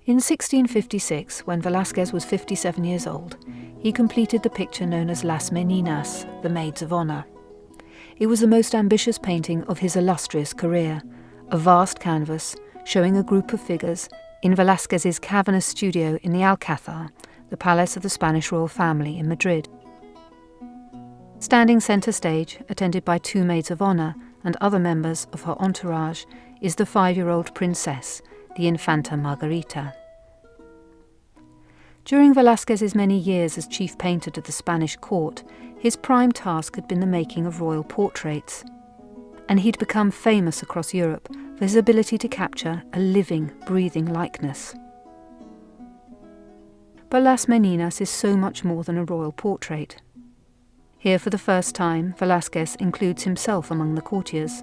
In 1656, when Velazquez was 57 years old, he completed the picture known as Las Meninas, the Maids of Honor. It was the most ambitious painting of his illustrious career, a vast canvas showing a group of figures in Velazquez's cavernous studio in the Alcázar, the palace of the Spanish royal family in Madrid. Standing centre stage, attended by 2 maids of honor and other members of her entourage, is the 5-year-old princess, the Infanta Margarita. During Velazquez's many years as chief painter to the Spanish court, his prime task had been the making of royal portraits, and he'd become famous across Europe for his ability to capture a living, breathing likeness. But Las Meninas is so much more than a royal portrait. Here for the first time, Velazquez includes himself among the courtiers.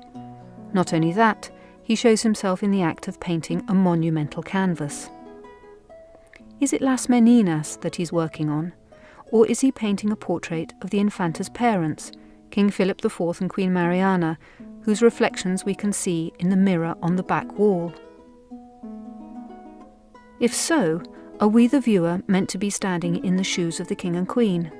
Not only that, he shows himself in the act of painting a monumental canvas. Is it Las Meninas that he's working on, or is he painting a portrait of the Infanta's parents, King Philip IV and Queen Mariana, whose reflections we can see in the mirror on the back wall? If so, are we the viewer meant to be standing in the shoes of the King and Queen?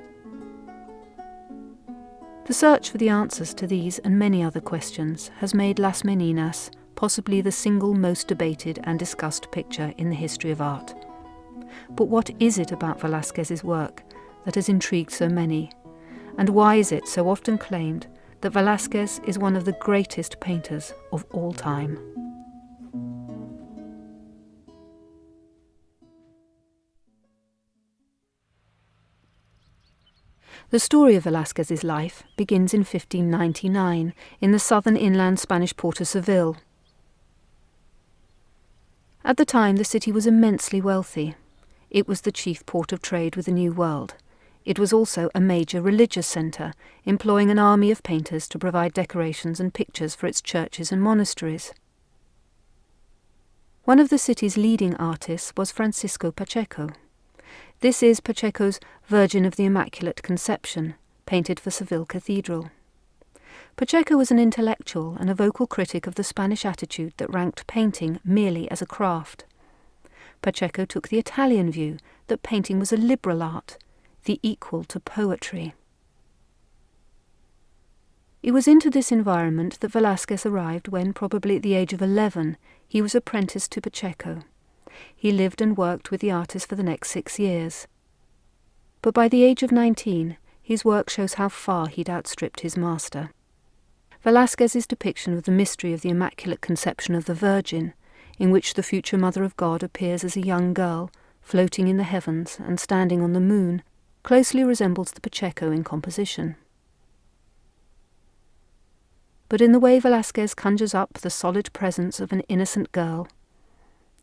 The search for the answers to these and many other questions has made Las Meninas possibly the single most debated and discussed picture in the history of art. But what is it about Velazquez's work that has intrigued so many? And why is it so often claimed that Velazquez is one of the greatest painters of all time? The story of Velazquez's life begins in 1599 in the southern inland Spanish port of Seville. At the time, the city was immensely wealthy. It was the chief port of trade with the New World. It was also a major religious centre, employing an army of painters to provide decorations and pictures for its churches and monasteries. One of the city's leading artists was Francisco Pacheco. This is Pacheco's Virgin of the Immaculate Conception, painted for Seville Cathedral. Pacheco was an intellectual and a vocal critic of the Spanish attitude that ranked painting merely as a craft. Pacheco took the Italian view that painting was a liberal art, the equal to poetry. It was into this environment that Velazquez arrived when, probably at the age of 11, he was apprenticed to Pacheco. He lived and worked with the artist for the next 6 years. But by the age of 19, his work shows how far he'd outstripped his master. Velazquez's depiction of the mystery of the Immaculate Conception of the Virgin, in which the future Mother of God appears as a young girl, floating in the heavens and standing on the moon, closely resembles the Pacheco in composition. But in the way Velazquez conjures up the solid presence of an innocent girl,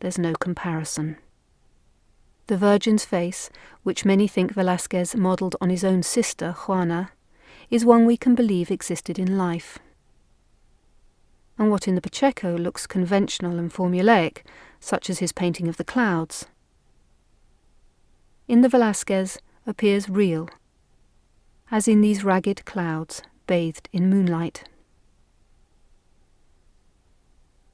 there's no comparison. The Virgin's face, which many think Velazquez modelled on his own sister, Juana, is one we can believe existed in life. And what in the Pacheco looks conventional and formulaic, such as his painting of the clouds, in the Velazquez appears real, as in these ragged clouds bathed in moonlight.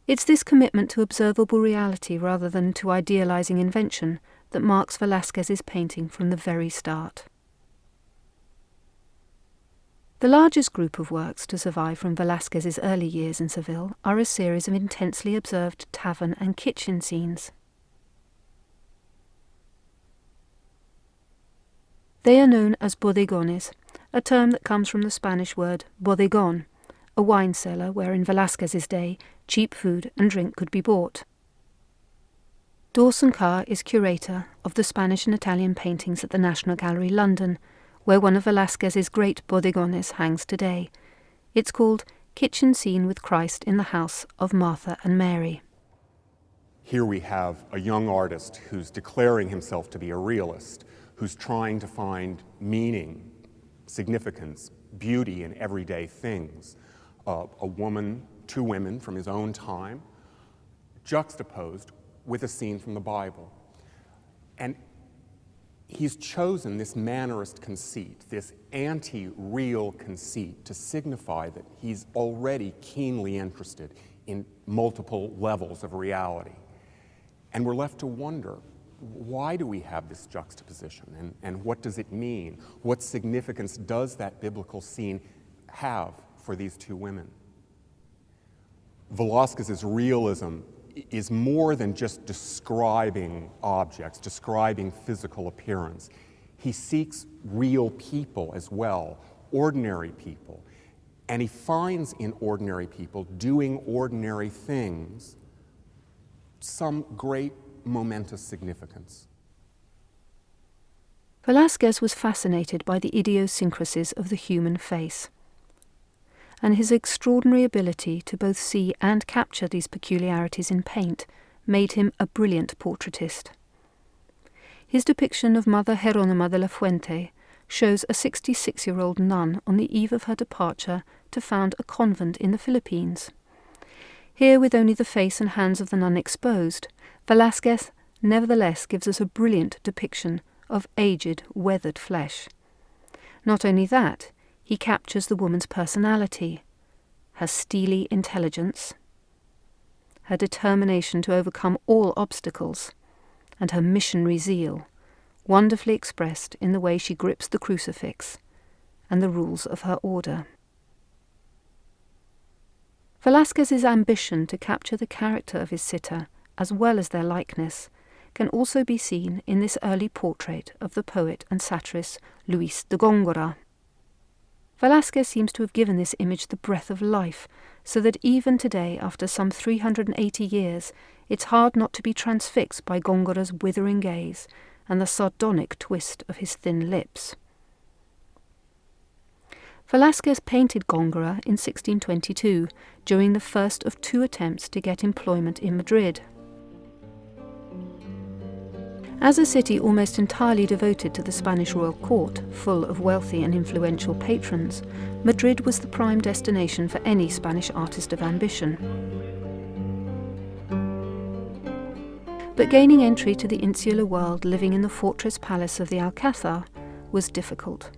It's this commitment to observable reality rather than to idealizing invention that marks Velazquez's painting from the very start. The largest group of works to survive from Velazquez's early years in Seville are a series of intensely observed tavern and kitchen scenes. They are known as bodegones, a term that comes from the Spanish word bodegón, a wine cellar where in Velazquez's day cheap food and drink could be bought. Dawson Carr is curator of the Spanish and Italian paintings at the National Gallery, London, where one of Velazquez's great bodegones hangs today. It's called Kitchen Scene with Christ in the House of Martha and Mary. Here we have a young artist who's declaring himself to be a realist, who's trying to find meaning, significance, beauty in everyday things. A woman, 2 women from his own time, juxtaposed with a scene from the Bible. And he's chosen this mannerist conceit, this anti-real conceit, to signify that he's already keenly interested in multiple levels of reality. And we're left to wonder, why do we have this juxtaposition, and what does it mean? What significance does that biblical scene have for these two women? Velazquez's realism is more than just describing objects, describing physical appearance. He seeks real people as well, ordinary people. And he finds in ordinary people doing ordinary things some great momentous significance. Velazquez was fascinated by the idiosyncrasies of the human face, and his extraordinary ability to both see and capture these peculiarities in paint made him a brilliant portraitist. His depiction of Mother Jeronima de la Fuente shows a 66-year-old nun on the eve of her departure to found a convent in the Philippines. Here, with only the face and hands of the nun exposed, Velazquez nevertheless gives us a brilliant depiction of aged, weathered flesh. Not only that, he captures the woman's personality, her steely intelligence, her determination to overcome all obstacles, and her missionary zeal, wonderfully expressed in the way she grips the crucifix and the rules of her order. Velazquez's ambition to capture the character of his sitter, as well as their likeness, can also be seen in this early portrait of the poet and satirist Luis de Góngora. Velazquez seems to have given this image the breath of life, so that even today, after some 380 years, it's hard not to be transfixed by Góngora's withering gaze and the sardonic twist of his thin lips. Velazquez painted Góngora in 1622, during the first of two attempts to get employment in Madrid. As a city almost entirely devoted to the Spanish royal court, full of wealthy and influential patrons, Madrid was the prime destination for any Spanish artist of ambition. But gaining entry to the insular world living in the fortress palace of the Alcázar was difficult.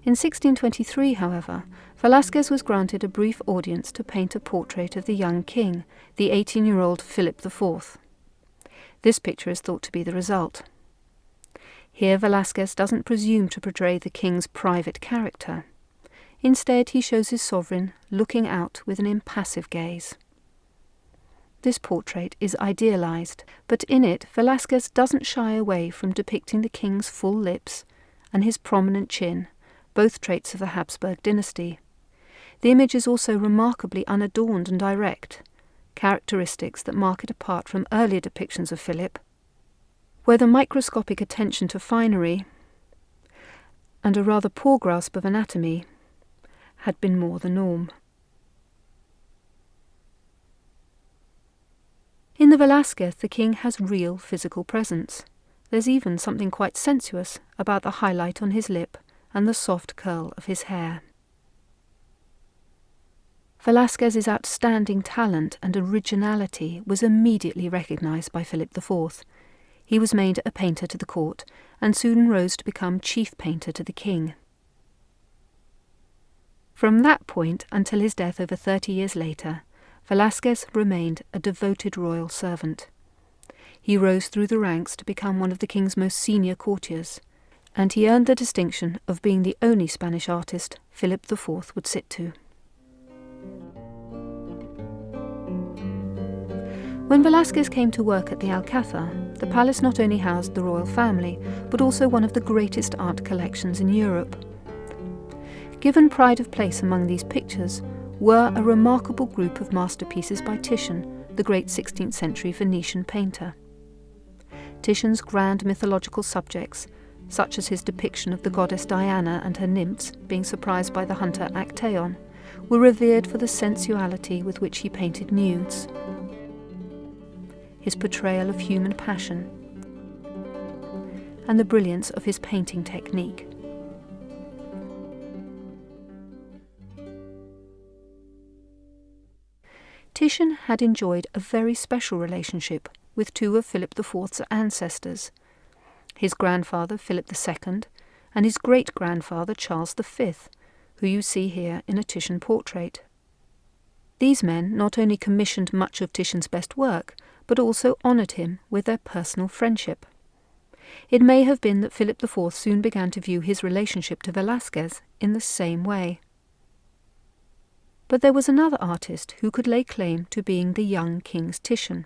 In 1623, however, Velazquez was granted a brief audience to paint a portrait of the young king, the 18-year-old Philip IV. This picture is thought to be the result. Here Velazquez doesn't presume to portray the king's private character. Instead, he shows his sovereign looking out with an impassive gaze. This portrait is idealized, but in it Velazquez doesn't shy away from depicting the king's full lips and his prominent chin, both traits of the Habsburg dynasty. The image is also remarkably unadorned and direct, characteristics that mark it apart from earlier depictions of Philip, where the microscopic attention to finery and a rather poor grasp of anatomy had been more the norm. In the Velazquez, the king has real physical presence. There's even something quite sensuous about the highlight on his lip and the soft curl of his hair. Velazquez's outstanding talent and originality was immediately recognized by Philip IV. He was made a painter to the court, and soon rose to become chief painter to the king. From that point until his death over 30 years later, Velazquez remained a devoted royal servant. He rose through the ranks to become one of the king's most senior courtiers, and he earned the distinction of being the only Spanish artist Philip IV would sit to. When Velazquez came to work at the Alcázar, the palace not only housed the royal family, but also one of the greatest art collections in Europe. Given pride of place among these pictures were a remarkable group of masterpieces by Titian, the great 16th century Venetian painter. Titian's grand mythological subjects, such as his depiction of the goddess Diana and her nymphs being surprised by the hunter Actaeon, were revered for the sensuality with which he painted nudes, his portrayal of human passion, and the brilliance of his painting technique. Titian had enjoyed a very special relationship with two of Philip IV's ancestors, his grandfather Philip II, and his great-grandfather Charles V, who you see here in a Titian portrait. These men not only commissioned much of Titian's best work, but also honoured him with their personal friendship. It may have been that Philip IV soon began to view his relationship to Velazquez in the same way. But there was another artist who could lay claim to being the young king's Titian.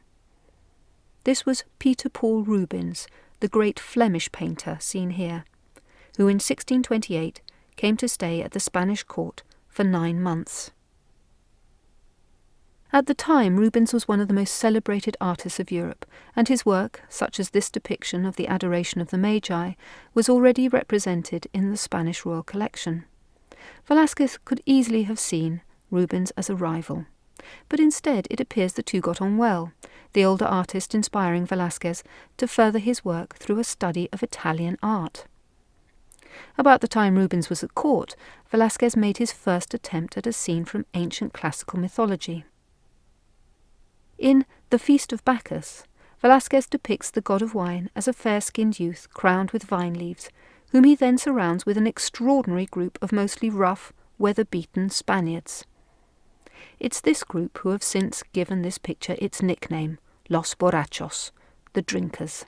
This was Peter Paul Rubens, the great Flemish painter seen here, who in 1628 came to stay at the Spanish court for 9 months. At the time, Rubens was one of the most celebrated artists of Europe, and his work, such as this depiction of the Adoration of the Magi, was already represented in the Spanish royal collection. Velazquez could easily have seen Rubens as a rival, but instead it appears the two got on well, the older artist inspiring Velazquez to further his work through a study of Italian art. About the time Rubens was at court, Velazquez made his first attempt at a scene from ancient classical mythology. In The Feast of Bacchus, Velazquez depicts the god of wine as a fair-skinned youth crowned with vine leaves, whom he then surrounds with an extraordinary group of mostly rough, weather-beaten Spaniards. It's this group who have since given this picture its nickname, Los Borrachos, the drinkers.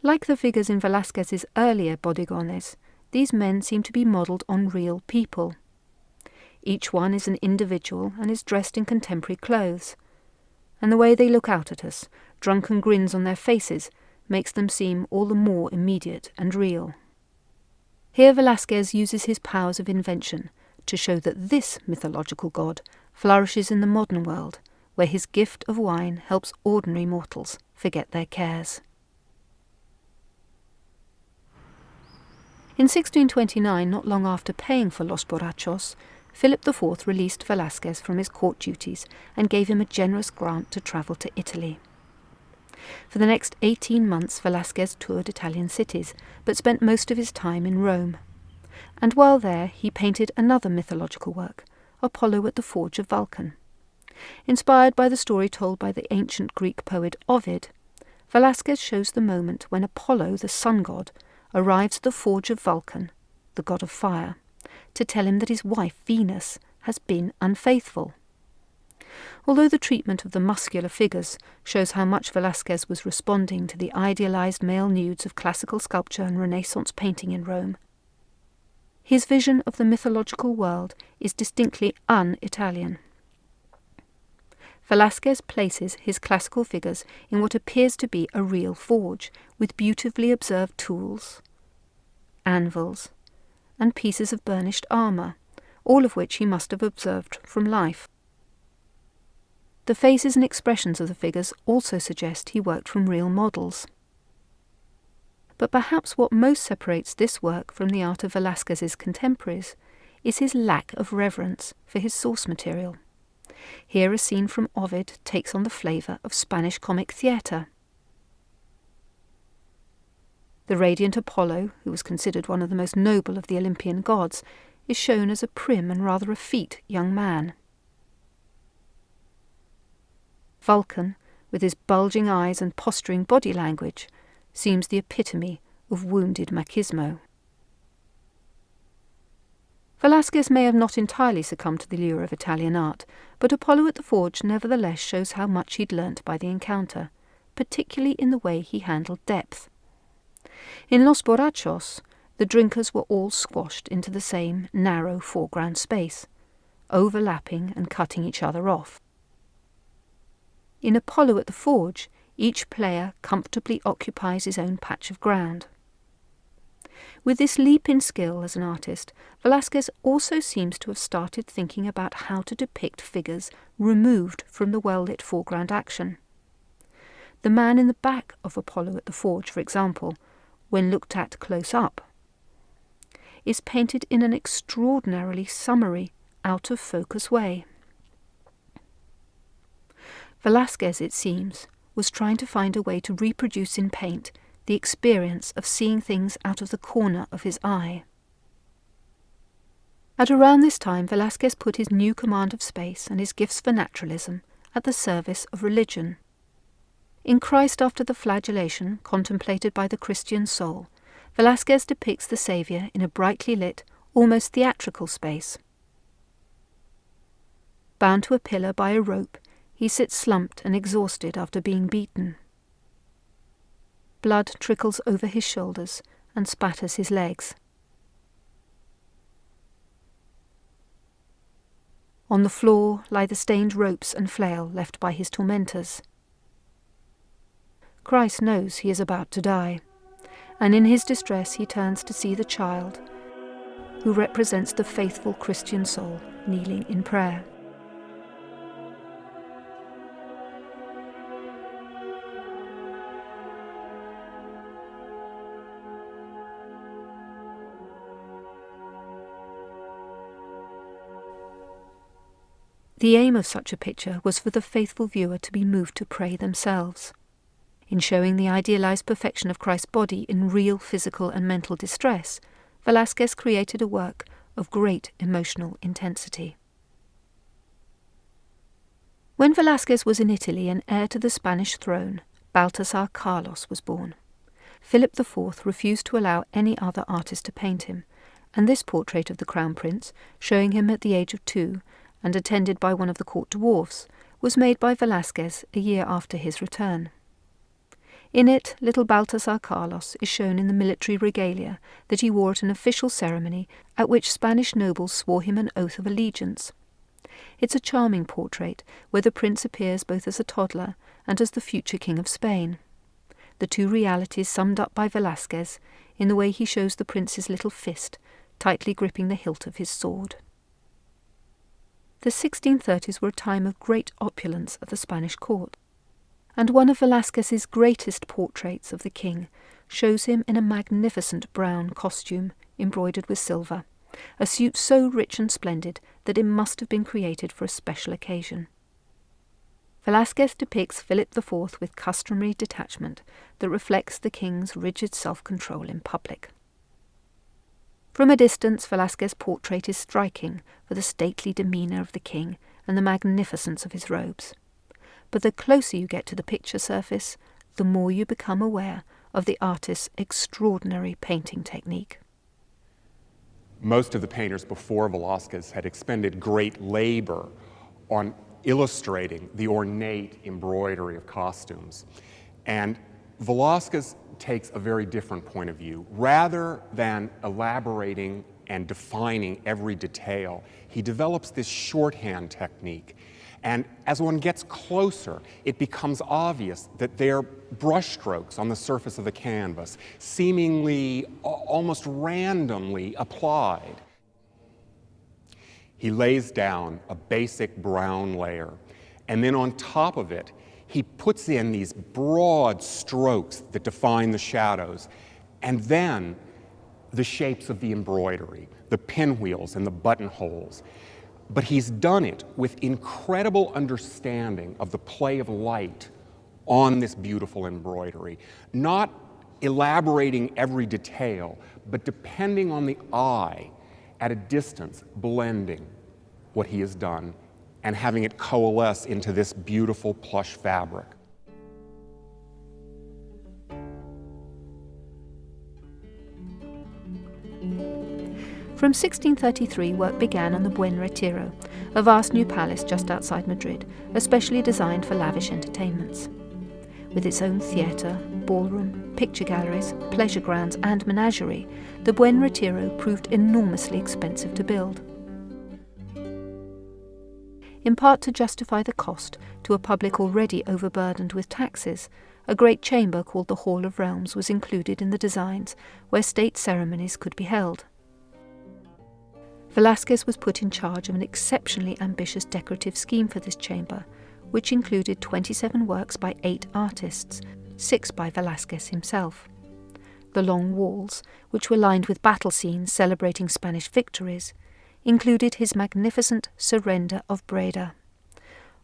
Like the figures in Velazquez's earlier bodegones, these men seem to be modelled on real people. Each one is an individual and is dressed in contemporary clothes, and the way they look out at us, drunken grins on their faces, makes them seem all the more immediate and real. Here Velazquez uses his powers of invention to show that this mythological god flourishes in the modern world, where his gift of wine helps ordinary mortals forget their cares. In 1629, not long after paying for Los Borrachos, Philip IV released Velazquez from his court duties and gave him a generous grant to travel to Italy. For the next 18 months Velazquez toured Italian cities, but spent most of his time in Rome. And while there he painted another mythological work, Apollo at the Forge of Vulcan. Inspired by the story told by the ancient Greek poet Ovid, Velazquez shows the moment when Apollo, the sun god, arrives at the Forge of Vulcan, the god of fire, to tell him that his wife, Venus, has been unfaithful. Although the treatment of the muscular figures shows how much Velazquez was responding to the idealized male nudes of classical sculpture and Renaissance painting in Rome, his vision of the mythological world is distinctly un-Italian. Velazquez places his classical figures in what appears to be a real forge, with beautifully observed tools, anvils, and pieces of burnished armour, all of which he must have observed from life. The faces and expressions of the figures also suggest he worked from real models. But perhaps what most separates this work from the art of Velazquez's contemporaries is his lack of reverence for his source material. Here a scene from Ovid takes on the flavour of Spanish comic theatre. The radiant Apollo, who was considered one of the most noble of the Olympian gods, is shown as a prim and rather effete young man. Vulcan, with his bulging eyes and posturing body language, seems the epitome of wounded machismo. Velazquez may have not entirely succumbed to the lure of Italian art, but Apollo at the Forge nevertheless shows how much he'd learnt by the encounter, particularly in the way he handled depth. In Los Borrachos, the drinkers were all squashed into the same narrow foreground space, overlapping and cutting each other off. In Apollo at the Forge, each player comfortably occupies his own patch of ground. With this leap in skill as an artist, Velazquez also seems to have started thinking about how to depict figures removed from the well-lit foreground action. The man in the back of Apollo at the Forge, for example, when looked at close up, is painted in an extraordinarily summary, out-of-focus way. Velazquez, it seems, was trying to find a way to reproduce in paint the experience of seeing things out of the corner of his eye. At around this time, Velazquez put his new command of space and his gifts for naturalism at the service of religion. In Christ After the Flagellation, contemplated by the Christian soul, Velazquez depicts the Saviour in a brightly lit, almost theatrical space. Bound to a pillar by a rope, he sits slumped and exhausted after being beaten. Blood trickles over his shoulders and spatters his legs. On the floor lie the stained ropes and flail left by his tormentors. Christ knows he is about to die, and in his distress he turns to see the child, who represents the faithful Christian soul kneeling in prayer. The aim of such a picture was for the faithful viewer to be moved to pray themselves. In showing the idealized perfection of Christ's body in real physical and mental distress, Velazquez created a work of great emotional intensity. When Velazquez was in Italy and heir to the Spanish throne, Baltasar Carlos was born. Philip IV refused to allow any other artist to paint him, and this portrait of the Crown Prince, showing him at the age of 2, and attended by one of the court dwarfs, was made by Velazquez a year after his return. In it, little Baltasar Carlos is shown in the military regalia that he wore at an official ceremony at which Spanish nobles swore him an oath of allegiance. It's a charming portrait where the prince appears both as a toddler and as the future king of Spain. The two realities summed up by Velazquez in the way he shows the prince's little fist tightly gripping the hilt of his sword. The 1630s were a time of great opulence at the Spanish court, and one of Velazquez's greatest portraits of the king shows him in a magnificent brown costume embroidered with silver, a suit so rich and splendid that it must have been created for a special occasion. Velazquez depicts Philip IV with customary detachment that reflects the king's rigid self-control in public. From a distance, Velazquez's portrait is striking for the stately demeanour of the king and the magnificence of his robes. But the closer you get to the picture surface, the more you become aware of the artist's extraordinary painting technique. Most of the painters before Velazquez had expended great labor on illustrating the ornate embroidery of costumes. And Velazquez takes a very different point of view. Rather than elaborating and defining every detail, he develops this shorthand technique. And as one gets closer, it becomes obvious that they're brushstrokes on the surface of the canvas, seemingly almost randomly applied. He lays down a basic brown layer, and then on top of it, he puts in these broad strokes that define the shadows, and then the shapes of the embroidery, the pinwheels and the buttonholes. But he's done it with incredible understanding of the play of light on this beautiful embroidery, not elaborating every detail, but depending on the eye at a distance, blending what he has done and having it coalesce into this beautiful plush fabric. From 1633, work began on the Buen Retiro, a vast new palace just outside Madrid, especially designed for lavish entertainments. With its own theatre, ballroom, picture galleries, pleasure grounds and menagerie, the Buen Retiro proved enormously expensive to build. In part to justify the cost to a public already overburdened with taxes, a great chamber called the Hall of Realms was included in the designs where state ceremonies could be held. Velazquez was put in charge of an exceptionally ambitious decorative scheme for this chamber, which included 27 works by 8 artists, 6 by Velazquez himself. The long walls, which were lined with battle scenes celebrating Spanish victories, included his magnificent Surrender of Breda,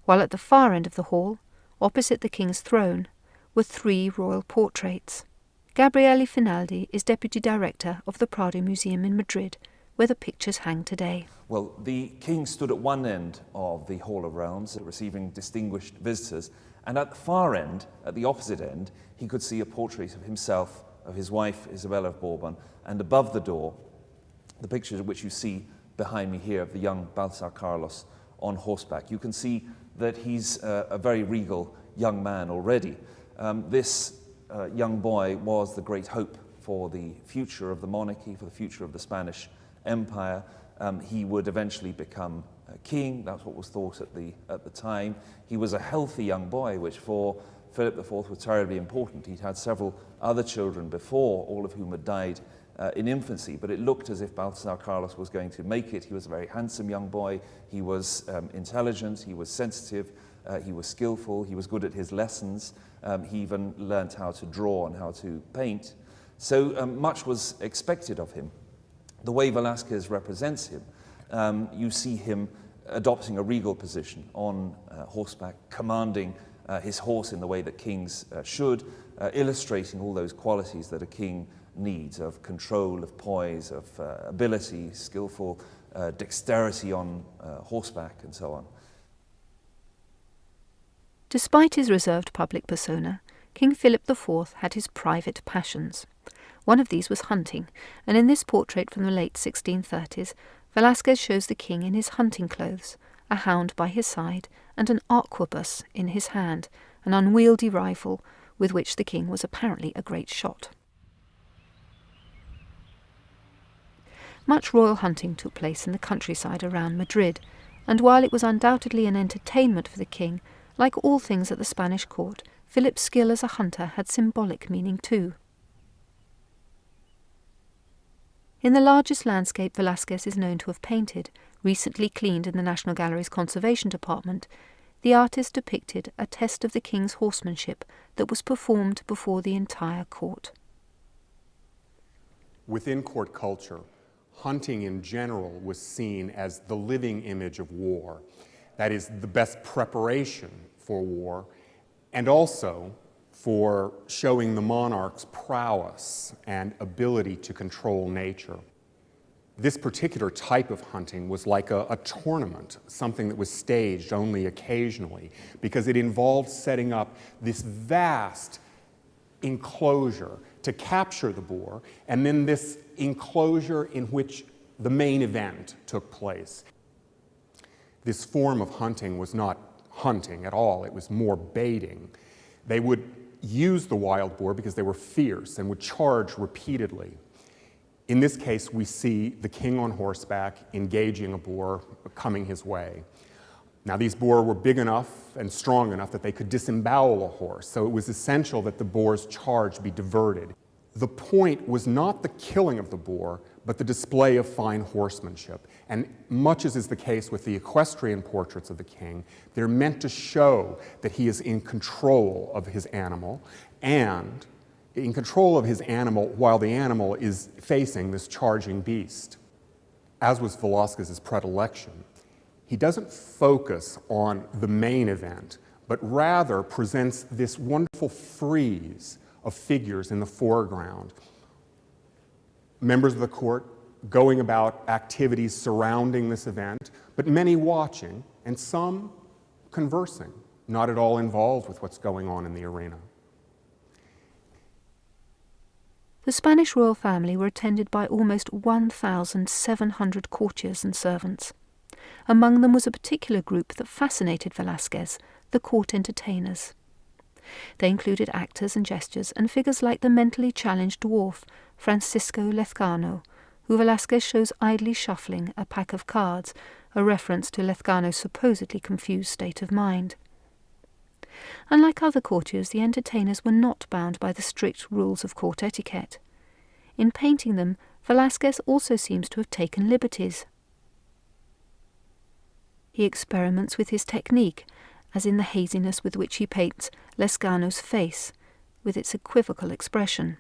while at the far end of the hall, opposite the king's throne, were 3 royal portraits. Gabriele Finaldi is deputy director of the Prado Museum in Madrid, where the pictures hang today. Well, the king stood at one end of the Hall of Realms, receiving distinguished visitors, And at the far end, at the opposite end, he could see a portrait of himself, of his wife, Isabella of Bourbon, and above the door, the picture which you see behind me here of the young Balthasar Carlos on horseback. You can see that he's a very regal young man already. This young boy was the great hope for the future of the monarchy, for the future of the Spanish Empire. He would eventually become king. That's what was thought at the time. He was a healthy young boy, which for Philip IV was terribly important. He'd had several other children before, all of whom had died in infancy, but it looked as if Balthasar Carlos was going to make it. He was a very handsome young boy. He was intelligent, he was sensitive, he was skillful, he was good at his lessons. He even learned how to draw and how to paint. So much was expected of him. The way Velazquez represents him, you see him adopting a regal position on horseback, commanding his horse in the way that kings should, illustrating all those qualities that a king needs of control, of poise, of ability, skillful dexterity on horseback, and so on. Despite his reserved public persona, King Philip IV had his private passions. One of these was hunting, and in this portrait from the late 1630s, Velazquez shows the king in his hunting clothes, a hound by his side, and an arquebus in his hand, an unwieldy rifle with which the king was apparently a great shot. Much royal hunting took place in the countryside around Madrid, and while it was undoubtedly an entertainment for the king, like all things at the Spanish court, Philip's skill as a hunter had symbolic meaning too. In the largest landscape Velazquez is known to have painted, recently cleaned in the National Gallery's Conservation Department, the artist depicted a test of the king's horsemanship that was performed before the entire court. Within court culture, hunting in general was seen as the living image of war. That is, the best preparation for war, and also for showing the monarch's prowess and ability to control nature. This particular type of hunting was like a tournament, something that was staged only occasionally, because it involved setting up this vast enclosure to capture the boar, and then this enclosure in which the main event took place. This form of hunting was not hunting at all, it was more baiting. They would use the wild boar because they were fierce and would charge repeatedly. In this case, we see the king on horseback engaging a boar coming his way. Now, these boar were big enough and strong enough that they could disembowel a horse, so it was essential that the boar's charge be diverted. The point was not the killing of the boar, but the display of fine horsemanship. And much as is the case with the equestrian portraits of the king, they're meant to show that he is in control of his animal, and in control of his animal while the animal is facing this charging beast. As was Velazquez's predilection, he doesn't focus on the main event, but rather presents this wonderful frieze of figures in the foreground. Members of the court going about activities surrounding this event, but many watching and some conversing, not at all involved with what's going on in the arena. The Spanish royal family were attended by almost 1,700 courtiers and servants. Among them was a particular group that fascinated Velazquez, the court entertainers. They included actors and gestures and figures like the mentally challenged dwarf Francisco Lezcano, who Velazquez shows idly shuffling a pack of cards, a reference to Lezcano's supposedly confused state of mind. Unlike other courtiers, the entertainers were not bound by the strict rules of court etiquette. In painting them, Velazquez also seems to have taken liberties. He experiments with his technique, as in the haziness with which he paints Lezcano's face, with its equivocal expression.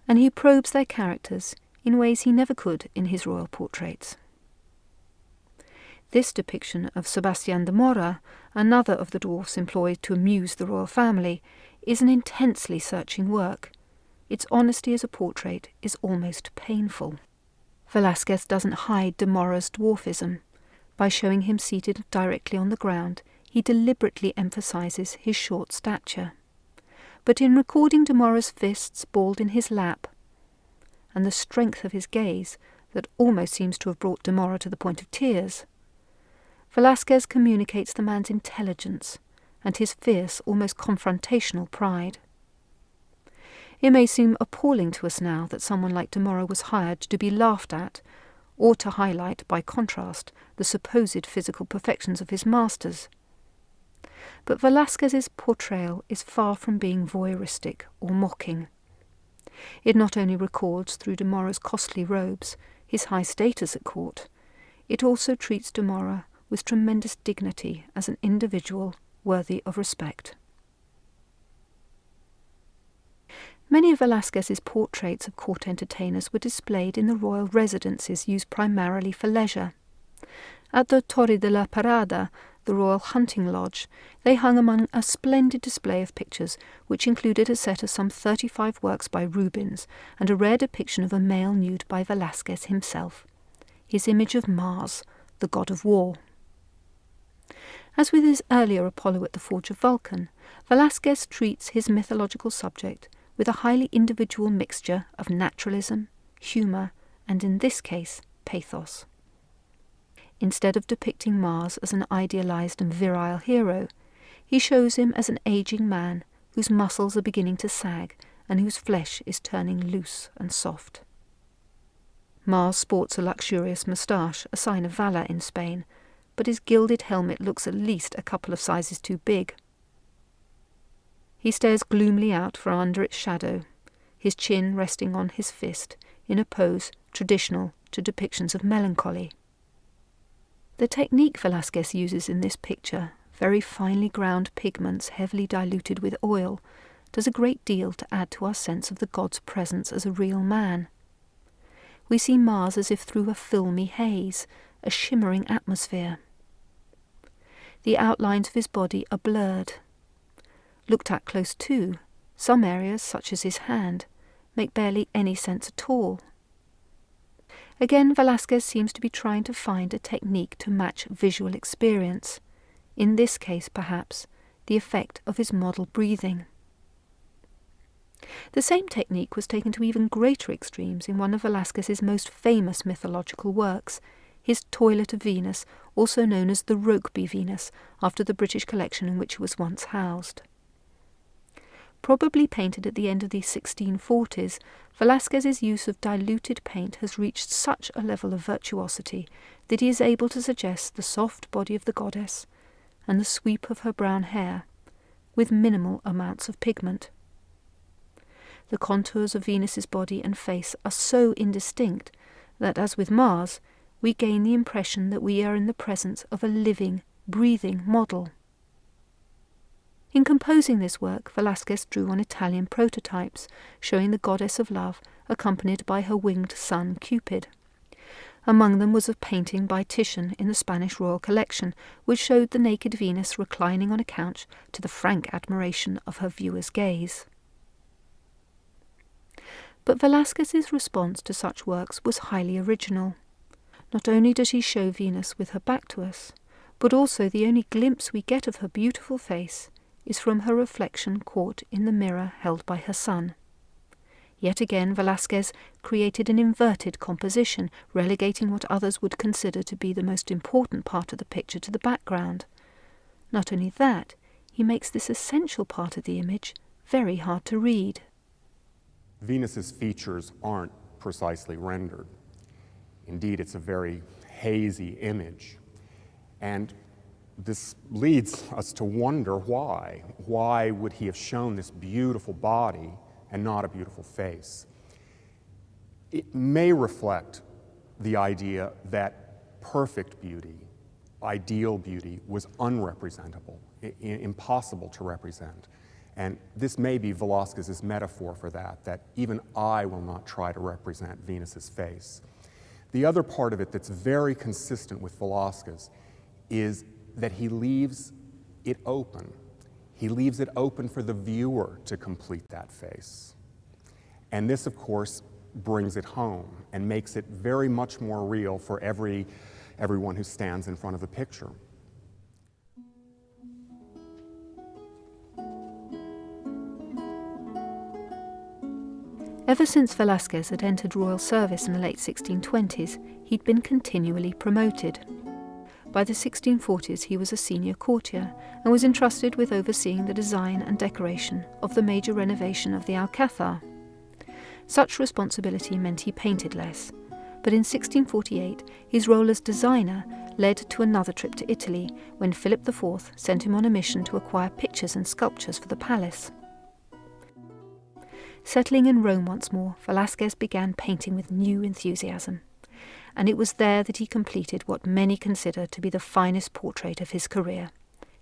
And he probes their characters in ways he never could in his royal portraits. This depiction of Sebastian de Mora, another of the dwarfs employed to amuse the royal family, is an intensely searching work. Its honesty as a portrait is almost painful. Velazquez doesn't hide de Mora's dwarfism. By showing him seated directly on the ground, he he deliberately emphasizes his short stature. But in recording de Mora's fists balled in his lap, and the strength of his gaze that almost seems to have brought de Mora to the point of tears, Velazquez communicates the man's intelligence and his fierce, almost confrontational pride. It may seem appalling to us now that someone like de Mora was hired to be laughed at, or to highlight, by contrast, the supposed physical perfections of his masters. But Velazquez's portrayal is far from being voyeuristic or mocking. It not only records through de Mora's costly robes his high status at court, it also treats de Mora with tremendous dignity as an individual worthy of respect. Many of Velazquez's portraits of court entertainers were displayed in the royal residences used primarily for leisure. At the Torre de la Parada, the royal hunting lodge, they hung among a splendid display of pictures which included a set of some 35 works by Rubens and a rare depiction of a male nude by Velazquez himself, his image of Mars, the god of war. As with his earlier Apollo at the Forge of Vulcan, Velazquez treats his mythological subject with a highly individual mixture of naturalism, humour, and in this case, pathos. Instead of depicting Mars as an idealized and virile hero, he shows him as an aging man whose muscles are beginning to sag and whose flesh is turning loose and soft. Mars sports a luxurious moustache, a sign of valour in Spain, but his gilded helmet looks at least a couple of sizes too big. He stares gloomily out from under its shadow, his chin resting on his fist, in a pose traditional to depictions of melancholy. The technique Velazquez uses in this picture, very finely ground pigments heavily diluted with oil, does a great deal to add to our sense of the god's presence as a real man. We see Mars as if through a filmy haze, a shimmering atmosphere. The outlines of his body are blurred. Looked at close to, some areas, such as his hand, make barely any sense at all. Again, Velazquez seems to be trying to find a technique to match visual experience, in this case, perhaps, the effect of his model breathing. The same technique was taken to even greater extremes in one of Velazquez's most famous mythological works, his Toilet of Venus, also known as the Rokeby Venus, after the British collection in which it was once housed. Probably painted at the end of the 1640s, Velazquez's use of diluted paint has reached such a level of virtuosity that he is able to suggest the soft body of the goddess and the sweep of her brown hair, with minimal amounts of pigment. The contours of Venus's body and face are so indistinct that, as with Mars, we gain the impression that we are in the presence of a living, breathing model. In composing this work, Velazquez drew on Italian prototypes, showing the goddess of love accompanied by her winged son Cupid. Among them was a painting by Titian in the Spanish Royal Collection, which showed the naked Venus reclining on a couch to the frank admiration of her viewer's gaze. But Velazquez's response to such works was highly original. Not only does he show Venus with her back to us, but also the only glimpse we get of her beautiful face is from her reflection caught in the mirror held by her son. Yet again Velazquez created an inverted composition, relegating what others would consider to be the most important part of the picture to the background. Not only that, he makes this essential part of the image very hard to read. Venus's features aren't precisely rendered. Indeed, it's a very hazy image. And this leads us to wonder why. Why would he have shown this beautiful body and not a beautiful face? It may reflect the idea that perfect beauty, ideal beauty, was unrepresentable, impossible to represent. And this may be Velazquez's metaphor for that even I will not try to represent Venus's face. The other part of it that's very consistent with Velazquez is that he leaves it open. He leaves it open for the viewer to complete that face. And this, of course, brings it home and makes it very much more real for everyone who stands in front of the picture. Ever since Velazquez had entered royal service in the late 1620s, he'd been continually promoted. By the 1640s he was a senior courtier and was entrusted with overseeing the design and decoration of the major renovation of the Alcázar. Such responsibility meant he painted less, but in 1648 his role as designer led to another trip to Italy when Philip IV sent him on a mission to acquire pictures and sculptures for the palace. Settling in Rome once more, Velazquez began painting with new enthusiasm, and it was there that he completed what many consider to be the finest portrait of his career,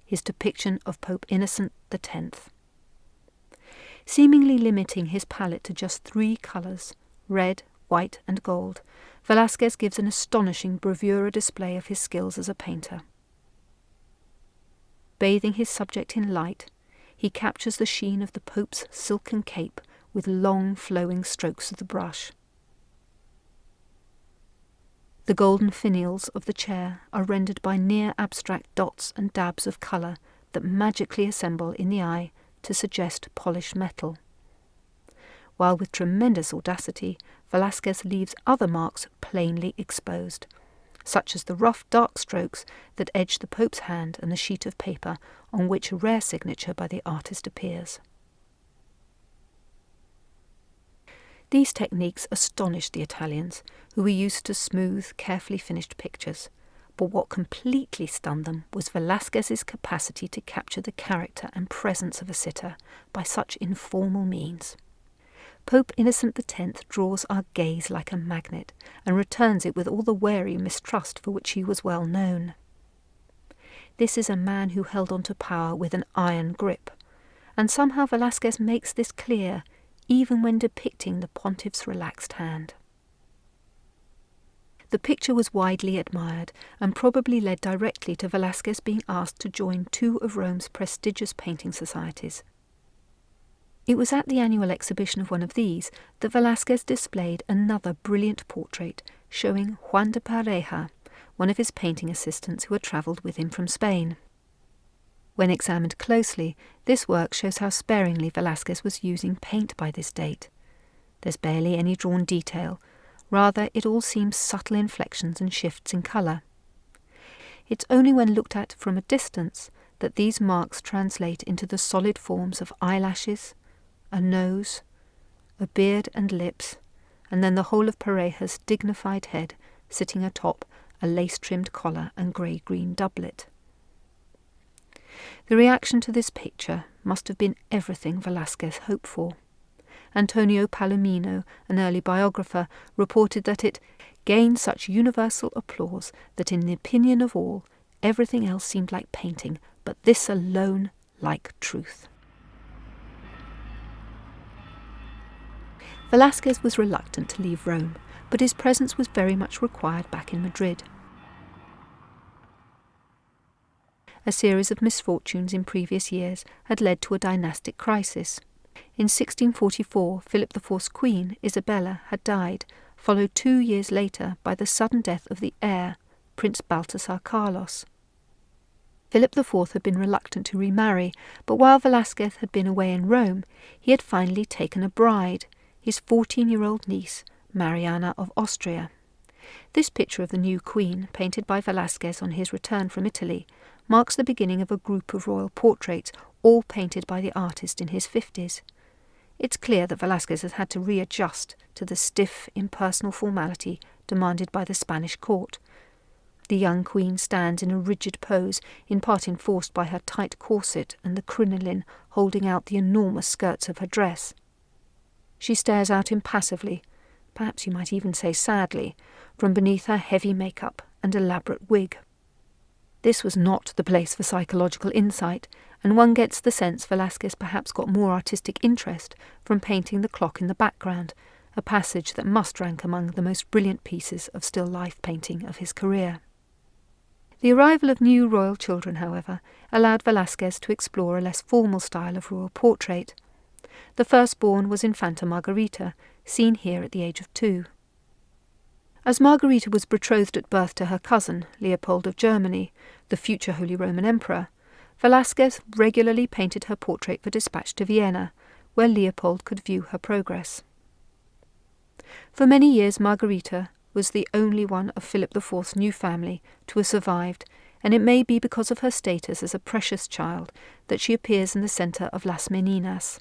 his depiction of Pope Innocent X. Seemingly limiting his palette to just 3 colours, red, white and gold, Velazquez gives an astonishing bravura display of his skills as a painter. Bathing his subject in light, he captures the sheen of the Pope's silken cape with long flowing strokes of the brush. The golden finials of the chair are rendered by near abstract dots and dabs of colour that magically assemble in the eye to suggest polished metal. While with tremendous audacity, Velazquez leaves other marks plainly exposed, such as the rough dark strokes that edge the Pope's hand and the sheet of paper on which a rare signature by the artist appears. These techniques astonished the Italians, who were used to smooth, carefully finished pictures, but what completely stunned them was Velazquez's capacity to capture the character and presence of a sitter by such informal means. Pope Innocent X draws our gaze like a magnet and returns it with all the wary mistrust for which he was well known. This is a man who held on to power with an iron grip, and somehow Velazquez makes this clear even when depicting the pontiff's relaxed hand. The picture was widely admired and probably led directly to Velazquez being asked to join 2 of Rome's prestigious painting societies. It was at the annual exhibition of one of these that Velazquez displayed another brilliant portrait showing Juan de Pareja, one of his painting assistants who had travelled with him from Spain. When examined closely, this work shows how sparingly Velazquez was using paint by this date. There's barely any drawn detail, rather it all seems subtle inflections and shifts in colour. It's only when looked at from a distance that these marks translate into the solid forms of eyelashes, a nose, a beard and lips, and then the whole of Pareja's dignified head sitting atop a lace-trimmed collar and grey-green doublet. The reaction to this picture must have been everything Velazquez hoped for. Antonio Palomino, an early biographer, reported that it gained such universal applause that in the opinion of all, everything else seemed like painting, but this alone like truth. Velazquez was reluctant to leave Rome, but his presence was very much required back in Madrid. A series of misfortunes in previous years had led to a dynastic crisis. In 1644, Philip IV's queen, Isabella, had died, followed 2 years later by the sudden death of the heir, Prince Baltasar Carlos. Philip IV had been reluctant to remarry, but while Velazquez had been away in Rome, he had finally taken a bride, his 14-year-old niece, Mariana of Austria. This picture of the new queen, painted by Velazquez on his return from Italy, marks the beginning of a group of royal portraits, all painted by the artist in his 50s. It's clear that Velazquez has had to readjust to the stiff, impersonal formality demanded by the Spanish court. The young queen stands in a rigid pose, in part enforced by her tight corset and the crinoline holding out the enormous skirts of her dress. She stares out impassively, perhaps you might even say sadly, from beneath her heavy makeup and elaborate wig. This was not the place for psychological insight, and one gets the sense Velazquez perhaps got more artistic interest from painting the clock in the background, a passage that must rank among the most brilliant pieces of still life painting of his career. The arrival of new royal children, however, allowed Velazquez to explore a less formal style of royal portrait. The firstborn was Infanta Margarita, seen here at the age of 2. As Margarita was betrothed at birth to her cousin, Leopold of Germany, the future Holy Roman Emperor, Velazquez regularly painted her portrait for dispatch to Vienna, where Leopold could view her progress. For many years Margarita was the only one of Philip IV's new family to have survived, and it may be because of her status as a precious child that she appears in the centre of Las Meninas.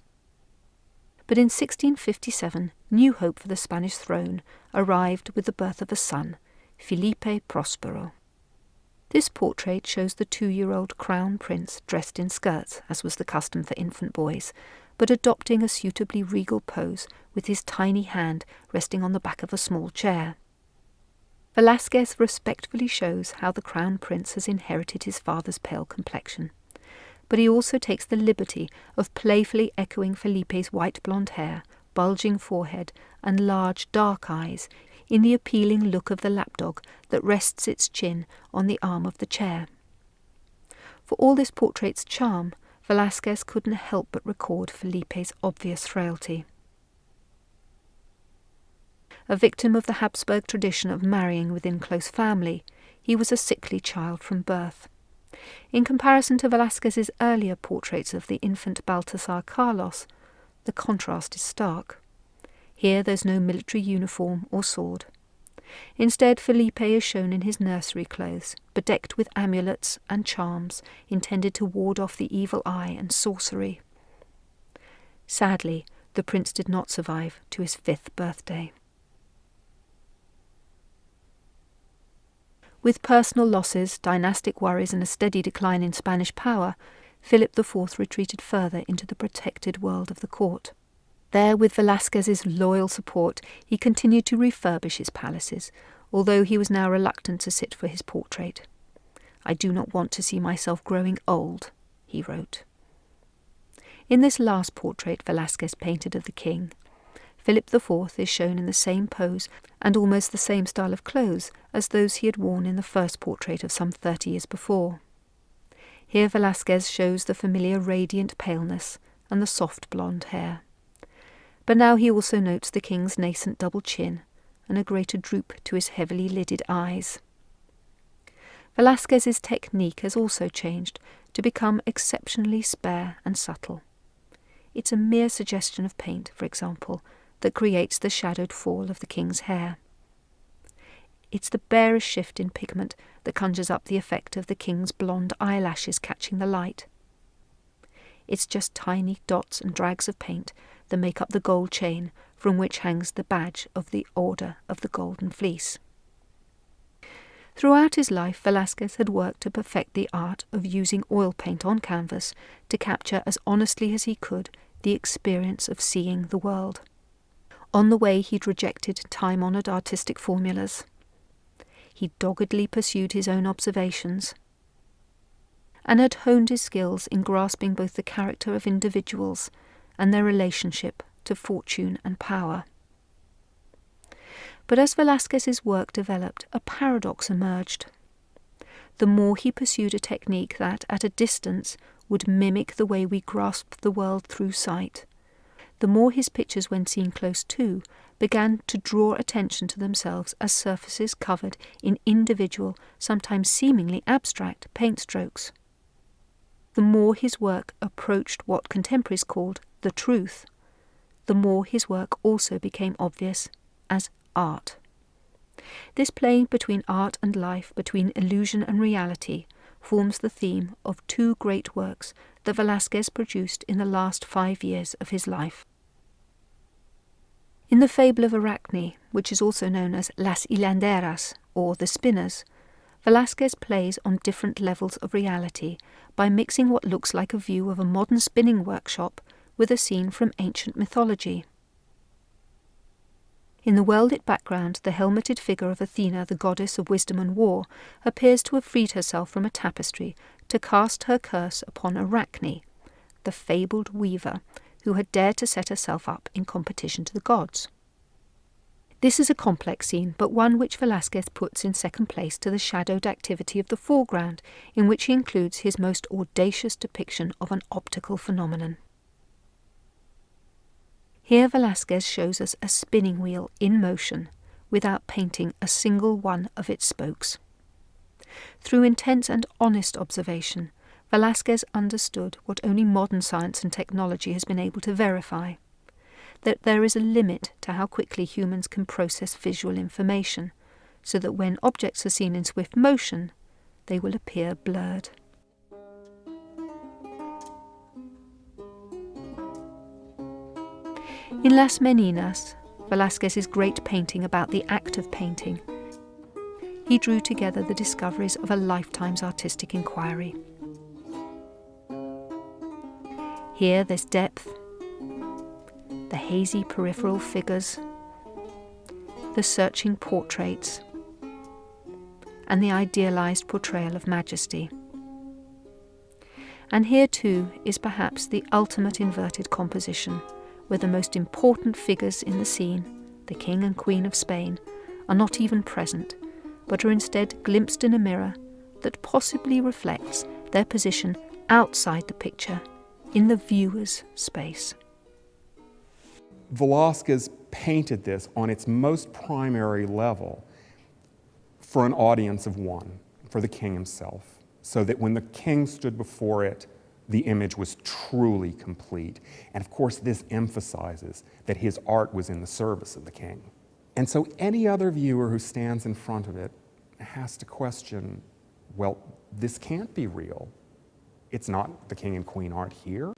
But in 1657, new hope for the Spanish throne arrived with the birth of a son, Felipe Prospero. This portrait shows the 2-year-old crown prince dressed in skirts, as was the custom for infant boys, but adopting a suitably regal pose with his tiny hand resting on the back of a small chair. Velazquez respectfully shows how the crown prince has inherited his father's pale complexion, but he also takes the liberty of playfully echoing Felipe's white blonde hair, bulging forehead, and large dark eyes in the appealing look of the lapdog that rests its chin on the arm of the chair. For all this portrait's charm, Velazquez couldn't help but record Felipe's obvious frailty. A victim of the Habsburg tradition of marrying within close family, he was a sickly child from birth. In comparison to Velazquez's earlier portraits of the infant Baltasar Carlos, the contrast is stark. Here there's no military uniform or sword. Instead, Felipe is shown in his nursery clothes, bedecked with amulets and charms intended to ward off the evil eye and sorcery. Sadly, the prince did not survive to his 5th birthday. With personal losses, dynastic worries, and a steady decline in Spanish power, Philip IV retreated further into the protected world of the court. There, with Velazquez's loyal support, he continued to refurbish his palaces, although he was now reluctant to sit for his portrait. "I do not want to see myself growing old," he wrote. In this last portrait Velazquez painted of the king, Philip IV is shown in the same pose and almost the same style of clothes as those he had worn in the first portrait of some 30 years before. Here Velazquez shows the familiar radiant paleness and the soft blonde hair. But now he also notes the king's nascent double chin and a greater droop to his heavily lidded eyes. Velazquez's technique has also changed to become exceptionally spare and subtle. It's a mere suggestion of paint, for example, that creates the shadowed fall of the king's hair. It's the barest shift in pigment that conjures up the effect of the king's blonde eyelashes catching the light. It's just tiny dots and drags of paint that make up the gold chain from which hangs the badge of the Order of the Golden Fleece. Throughout his life, Velazquez had worked to perfect the art of using oil paint on canvas to capture as honestly as he could the experience of seeing the world. On the way, he'd rejected time-honoured artistic formulas. He doggedly pursued his own observations and had honed his skills in grasping both the character of individuals and their relationship to fortune and power. But as Velazquez's work developed, a paradox emerged. The more he pursued a technique that, at a distance, would mimic the way we grasp the world through sight, the more his pictures, when seen close to, began to draw attention to themselves as surfaces covered in individual, sometimes seemingly abstract, paint strokes. The more his work approached what contemporaries called the truth, the more his work also became obvious as art. This playing between art and life, between illusion and reality, forms the theme of 2 great works that Velazquez produced in the last 5 years of his life. In the fable of Arachne, which is also known as Las Hilanderas, or The Spinners, Velazquez plays on different levels of reality by mixing what looks like a view of a modern spinning workshop with a scene from ancient mythology. In the well-lit background, the helmeted figure of Athena, the goddess of wisdom and war, appears to have freed herself from a tapestry to cast her curse upon Arachne, the fabled weaver who had dared to set herself up in competition to the gods. This is a complex scene, but one which Velazquez puts in second place to the shadowed activity of the foreground, in which he includes his most audacious depiction of an optical phenomenon. Here Velazquez shows us a spinning wheel in motion, without painting a single one of its spokes. Through intense and honest observation, Velazquez understood what only modern science and technology has been able to verify, that there is a limit to how quickly humans can process visual information, so that when objects are seen in swift motion, they will appear blurred. In Las Meninas, Velazquez's great painting about the act of painting, he drew together the discoveries of a lifetime's artistic inquiry. Here there's depth, the hazy peripheral figures, the searching portraits, and the idealized portrayal of majesty. And here too is perhaps the ultimate inverted composition, where the most important figures in the scene, the King and Queen of Spain, are not even present, but are instead glimpsed in a mirror that possibly reflects their position outside the picture, in the viewer's space. Velazquez painted this on its most primary level for an audience of one, for the king himself, so that when the king stood before it, the image was truly complete. And of course, this emphasizes that his art was in the service of the king. And so any other viewer who stands in front of it has to question, well, this can't be real. It's not the king and queen art here.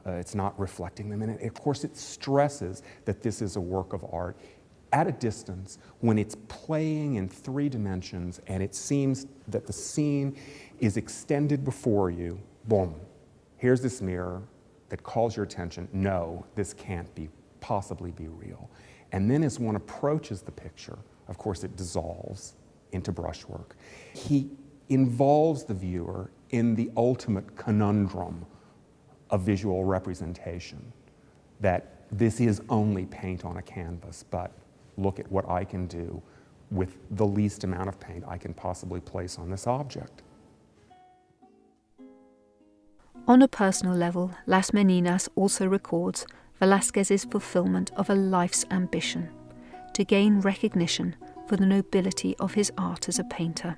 It's not reflecting them in it. Of course, it stresses that this is a work of art at a distance when it's playing in 3 dimensions and it seems that the scene is extended before you. Boom. Here's this mirror that calls your attention. No, this can't possibly be real. And then as one approaches the picture, of course, it dissolves into brushwork. He involves the viewer in the ultimate conundrum of visual representation, that this is only paint on a canvas, but look at what I can do with the least amount of paint I can possibly place on this object. On a personal level, Las Meninas also records Velazquez's fulfillment of a life's ambition, to gain recognition for the nobility of his art as a painter.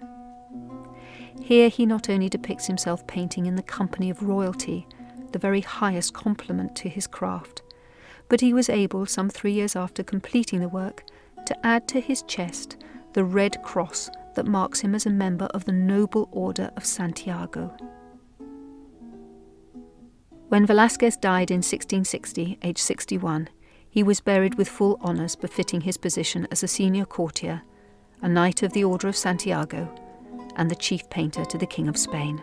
Here he not only depicts himself painting in the company of royalty, the very highest compliment to his craft, but he was able, some 3 years after completing the work, to add to his chest the red cross that marks him as a member of the Noble Order of Santiago. When Velazquez died in 1660, aged 61, he was buried with full honours befitting his position as a senior courtier, a Knight of the Order of Santiago, and the chief painter to the King of Spain.